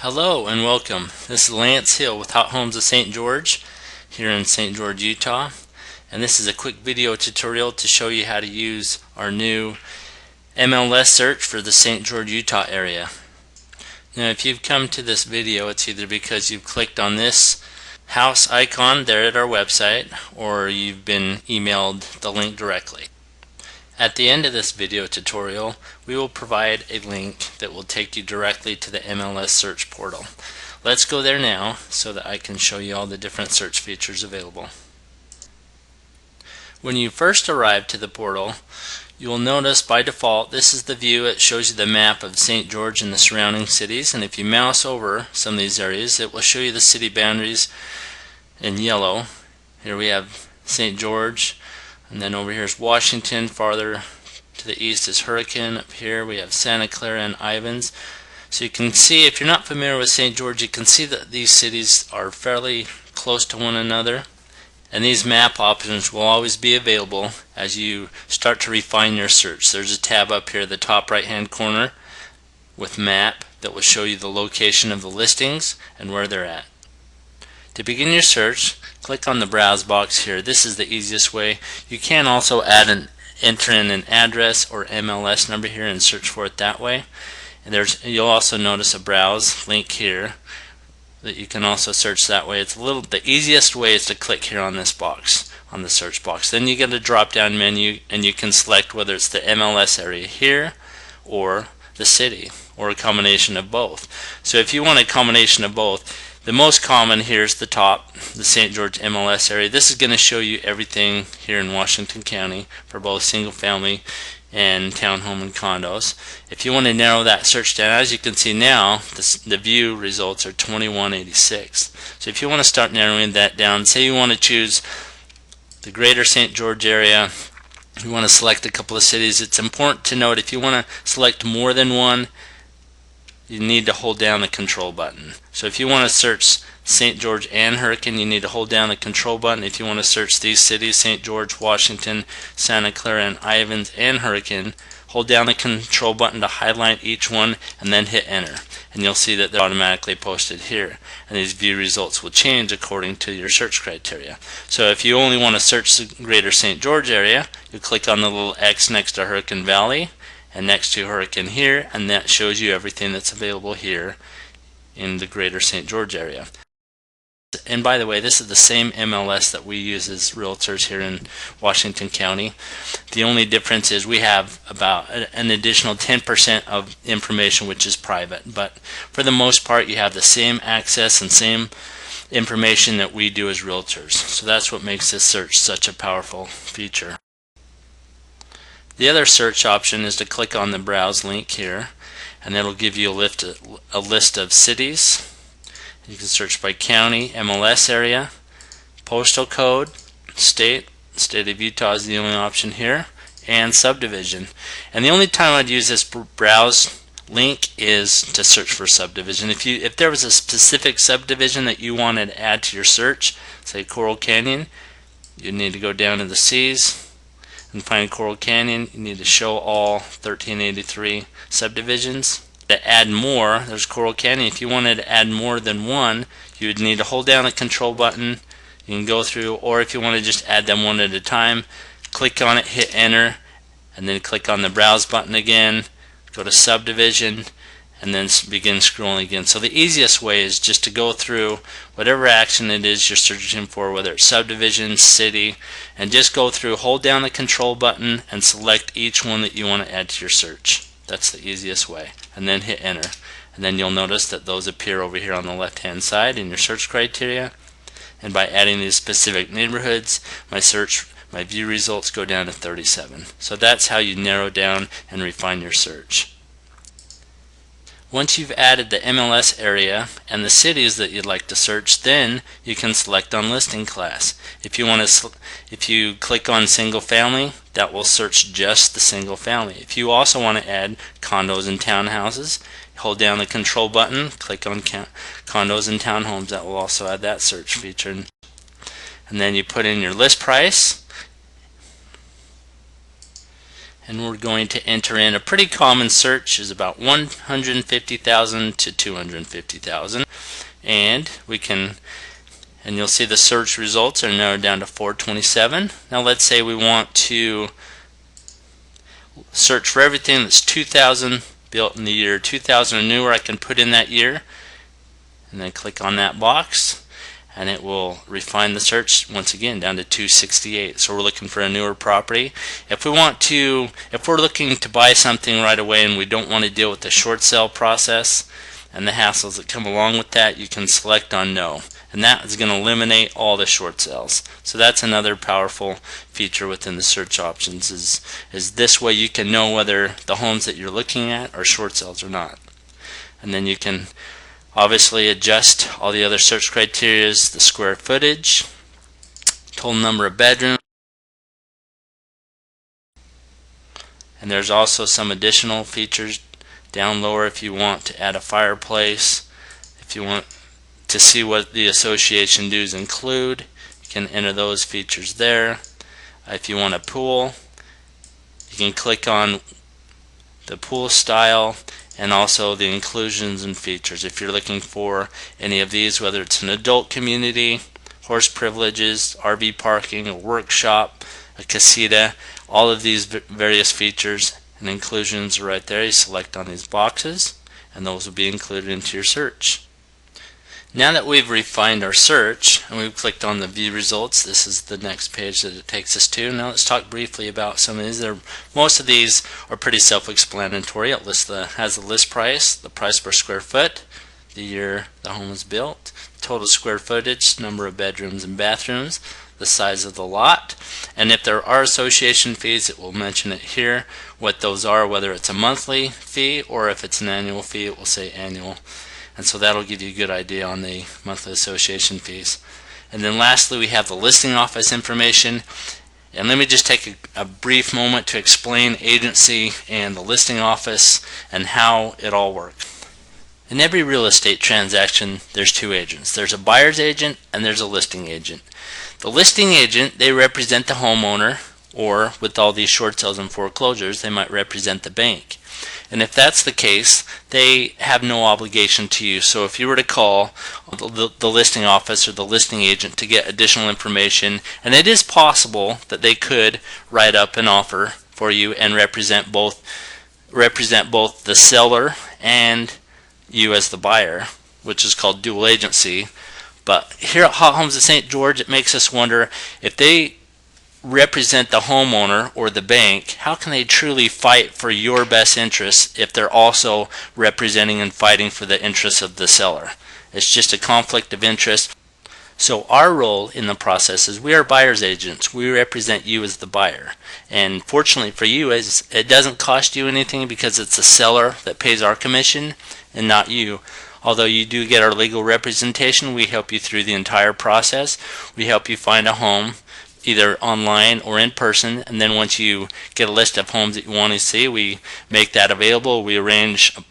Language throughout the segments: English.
Hello and welcome. This is Lance Hill with Hot Homes of St. George here in St. George, Utah. And this is a quick video tutorial to show you how to use our new MLS search for the St. George, Utah area. Now if you've come to this video, it's either because you've clicked on this house icon there at our website or you've been emailed the link directly. At the end of this video tutorial, we will provide a link that will take you directly to the MLS search portal. Let's go there now so that I can show you all the different search features available. When you first arrive to the portal, you will notice by default this is the view. It shows you the map of St. George and the surrounding cities, and if you mouse over some of these areas, it will show you the city boundaries in yellow. Here we have St. George, and then over here is Washington. Farther to the east is Hurricane. Up here we have Santa Clara and Ivins. So you can see, if you're not familiar with St. George, you can see that these cities are fairly close to one another. And these map options will always be available as you start to refine your search. There's a tab up here at the top right hand corner with map that will show you the location of the listings and where they're at. To begin your search, click on the browse box here. This is the easiest way. You can also enter in an address or MLS number here and search for it that way. And you'll also notice a browse link here that you can also search that way. The easiest way is to click here on this box, on the search box. Then you get a drop down menu and you can select whether it's the MLS area here or the city or a combination of both. So if you want a combination of both, the most common here is the top, the St. George MLS area. This is going to show you everything here in Washington County for both single family and townhome and condos. If you want to narrow that search down, as you can see now, the view results are 2186. So if you want to start narrowing that down, say you want to choose the greater St. George area, you want to select a couple of cities. It's important to note, if you want to select more than one, you need to hold down the control button. So if you want to search St. George and Hurricane, you need to hold down the control button. If you want to search these cities, St. George, Washington, Santa Clara, and Ivins, and Hurricane, hold down the control button to highlight each one and then hit enter. And you'll see that they're automatically posted here. And these view results will change according to your search criteria. So if you only want to search the greater St. George area, you click on the little X next to Hurricane Valley and next to Hurricane here, and that shows you everything that's available here in the greater St. George area. And by the way, this is the same MLS that we use as realtors here in Washington County. The only difference is we have about an additional 10% of information which is private, but for the most part you have the same access and same information that we do as realtors. So that's what makes this search such a powerful feature. The other search option is to click on the browse link here, and that'll give you a list of cities. You can search by county, MLS area, postal code, state of Utah is the only option here, and subdivision. And the only time I'd use this browse link is to search for subdivision. If there was a specific subdivision that you wanted to add to your search, say Coral Canyon, you need to go down to the C's and find Coral Canyon. You need to show all 1383 subdivisions. To add more, there's Coral Canyon. If you wanted to add more than one, you would need to hold down the control button. You can go through, or if you want to just add them one at a time, click on it, hit enter, and then click on the browse button again, go to subdivision, and then begin scrolling again. So the easiest way is just to go through whatever action it is you're searching for, whether it's subdivision, city, and just go through, hold down the control button, and select each one that you want to add to your search. That's the easiest way. And then hit enter. And then you'll notice that those appear over here on the left hand side in your search criteria. And by adding these specific neighborhoods, my view results go down to 37. So that's how you narrow down and refine your search. Once you've added the MLS area and the cities that you'd like to search, then you can select on listing class. If you click on single family, that will search just the single family. If you also want to add condos and townhouses, hold down the control button, click on condos and townhomes. That will also add that search feature. And then you put in your list price, and we're going to enter in a pretty common search is about 150,000 to 250,000, and you'll see the search results are narrowed down to 427. Now let's say we want to search for everything that's 2000, built in the year 2000 or newer. I can put in that year and then click on that box, and it will refine the search once again down to 268. So we're looking for a newer property. If we're looking to buy something right away and we don't want to deal with the short sale process and the hassles that come along with that, you can select on no, and that is going to eliminate all the short sales. So that's another powerful feature within the search options, is this way you can know whether the homes that you're looking at are short sales or not. And then you can obviously adjust all the other search criteria, the square footage, total number of bedrooms, and there's also some additional features down lower if you want to add a fireplace. If you want to see what the association dues include, you can enter those features there. If you want a pool, you can click on the pool style and also the inclusions and features. If you're looking for any of these, whether it's an adult community, horse privileges, RV parking, a workshop, a casita, all of these various features and inclusions are right there. You select on these boxes and those will be included into your search. Now that we've refined our search and we've clicked on the view results, this is the next page that it takes us to. Now let's talk briefly about some of these. Most of these are pretty self-explanatory. It has the list price, the price per square foot, the year the home was built, total square footage, number of bedrooms and bathrooms, the size of the lot, and if there are association fees, it will mention it here what those are, whether it's a monthly fee or if it's an annual fee, it will say annual. And so that'll give you a good idea on the monthly association fees. And then lastly, we have the listing office information. And let me just take a brief moment to explain agency and the listing office and how it all works. In every real estate transaction, there's two agents. There's a buyer's agent and there's a listing agent. The listing agent, they represent the homeowner, or with all these short sales and foreclosures, they might represent the bank. And if that's the case, they have no obligation to you. So if you were to call the listing office or the listing agent to get additional information, and it is possible that they could write up an offer for you and represent both the seller and you as the buyer, which is called dual agency. But here at Hot Homes of St. George, it makes us wonder, if they represent the homeowner or the bank, how can they truly fight for your best interests if they're also representing and fighting for the interests of the seller? It's just a conflict of interest. So our role in the process is we are buyer's agents. We represent you as the buyer. And fortunately for you, it doesn't cost you anything because it's the seller that pays our commission and not you. Although you do get our legal representation, we help you through the entire process. We help you find a home, either online or in person, and then once you get a list of homes that you want to see, we make that available. We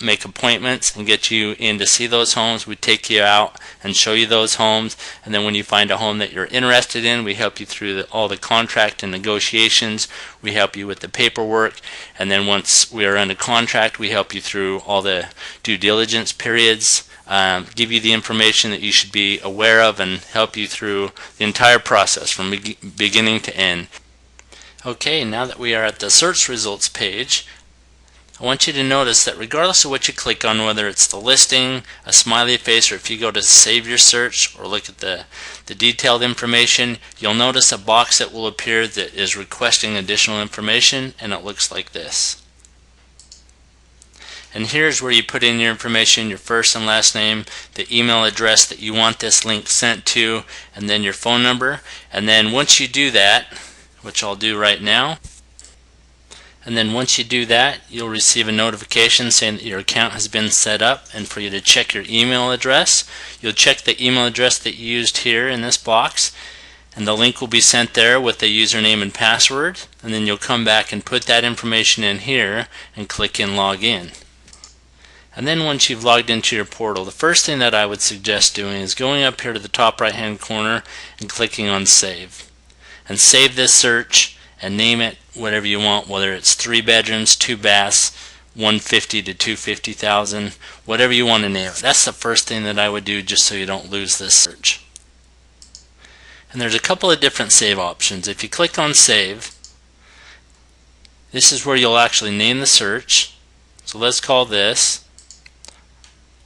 make appointments and get you in to see those homes. We take you out and show you those homes, and then when you find a home that you're interested in, we help you through all the contract and negotiations. We help you with the paperwork, and then once we are under contract, we help you through all the due diligence periods, give you the information that you should be aware of, and help you through the entire process from beginning to end. Okay, now that we are at the search results page, I want you to notice that regardless of what you click on, whether it's the listing, a smiley face, or if you go to save your search or look at the detailed information, you'll notice a box that will appear that is requesting additional information, and it looks like this. And here's where you put in your information, your first and last name, the email address that you want this link sent to, and then your phone number. And then once you do that, which I'll do right now, and then once you do that, you'll receive a notification saying that your account has been set up, and for you to check your email address, you'll check the email address that you used here in this box, and the link will be sent there with the username and password, and then you'll come back and put that information in here and click in log in. And then once you've logged into your portal, the first thing that I would suggest doing is going up here to the top right hand corner and clicking on save. And save this search and name it whatever you want, whether it's 3 bedrooms, 2 baths, 150 to 250,000, whatever you want to name it. That's the first thing that I would do, just so you don't lose this search. And there's a couple of different save options. If you click on save, this is where you'll actually name the search. So let's call this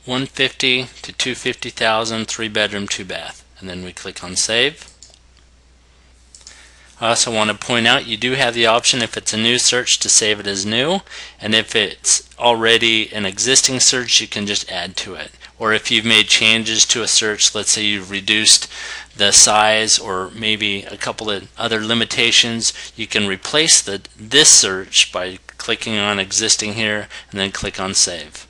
150 to 250,000, 3 bedroom, 2 bath, and then we click on save. I also want to point out, you do have the option, if it's a new search, to save it as new, and if it's already an existing search, you can just add to it. Or if you've made changes to a search, let's say you've reduced the size or maybe a couple of other limitations, you can replace this search by clicking on existing here and then click on save.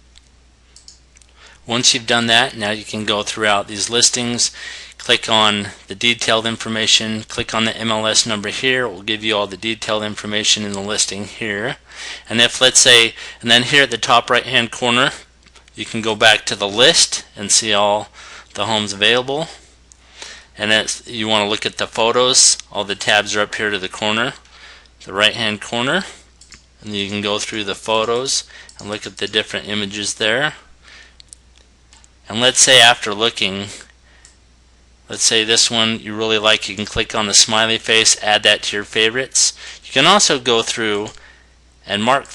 Once you've done that, now you can go throughout these listings, click on the detailed information, click on the MLS number here. It will give you all the detailed information in the listing here. And if, let's say, and then here at the top right hand corner, you can go back to the list and see all the homes available. And as you want to look at the photos, all the tabs are up here to the corner, the right hand corner, and you can go through the photos and look at the different images there. And let's say after looking, let's say this one you really like, you can click on the smiley face, add that to your favorites. You can also go through and mark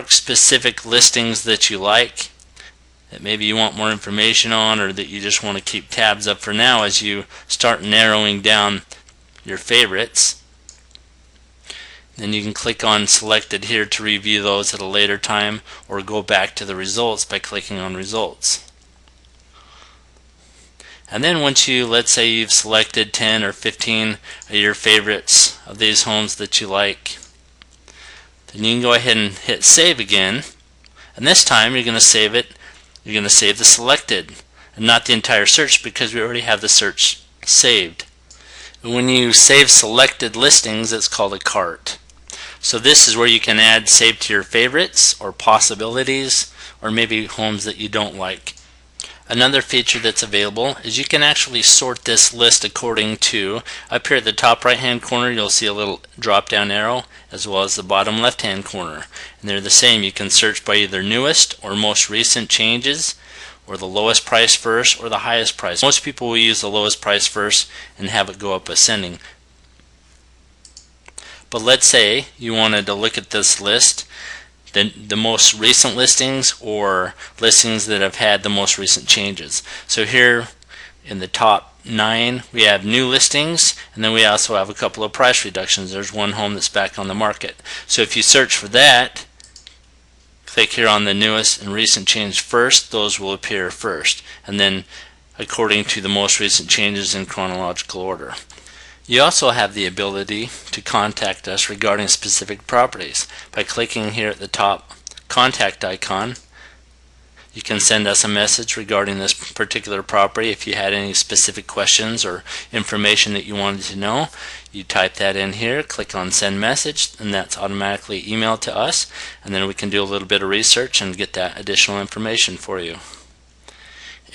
specific listings that you like, that maybe you want more information on, or that you just want to keep tabs up for now as you start narrowing down your favorites. Then you can click on selected here to review those at a later time, or go back to the results by clicking on results. And then once you, let's say you've selected 10 or 15 of your favorites of these homes that you like, then you can go ahead and hit save again, and this time you're going to save it. You're going to save the selected and not the entire search, because we already have the search saved. And when you save selected listings, it's called a cart. So this is where you can add save to your favorites or possibilities, or maybe homes that you don't like. Another feature that's available is you can actually sort this list according to, up here at the top right hand corner you'll see a little drop down arrow, as well as the bottom left hand corner, and they're the same. You can search by either newest or most recent changes, or the lowest price first or the highest price. Most people will use the lowest price first and have it go up ascending. But let's say you wanted to look at this list, the most recent listings, or listings that have had the most recent changes. So here in the top 9 we have new listings, and then we also have a couple of price reductions. There's one home that's back on the market. So if you search for that, click here on the newest and recent change first, those will appear first, and then according to the most recent changes in chronological order. You also have the ability to contact us regarding specific properties by clicking here at the top contact icon. You can send us a message regarding this particular property. If you had any specific questions or information that you wanted to know, you type that in here, click on send message, and that's automatically emailed to us, and then we can do a little bit of research and get that additional information for you.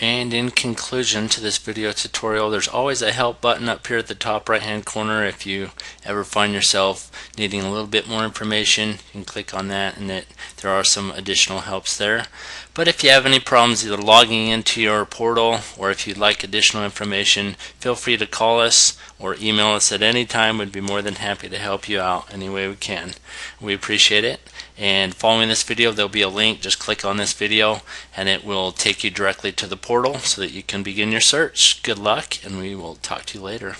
And in conclusion to this video tutorial, there's always a help button up here at the top right hand corner. If you ever find yourself needing a little bit more information, you can click on that, and there are some additional helps there. But if you have any problems either logging into your portal, or if you'd like additional information, feel free to call us or email us at any time. We'd be more than happy to help you out any way we can. We appreciate it. And following this video, there'll be a link. Just click on this video and it will take you directly to the portal so that you can begin your search. Good luck, and we will talk to you later.